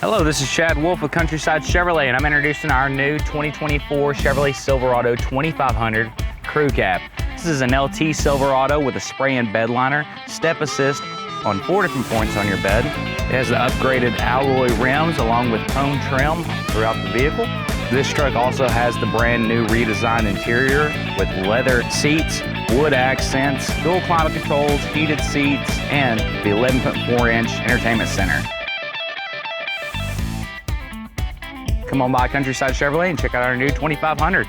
Hello, this is Chad Wolf with Countryside Chevrolet, and I'm introducing our new 2024 Chevrolet Silverado 2500 Crew Cab. This is an LT Silverado with a spray-in bed liner, step assist on 4 different points on your bed. It has the upgraded alloy rims along with chrome trim throughout the vehicle. This truck also has the brand new redesigned interior with leather seats, wood accents, dual climate controls, heated seats, and the 11.4-inch entertainment center. Come on by Countryside Chevrolet and check out our new 2500.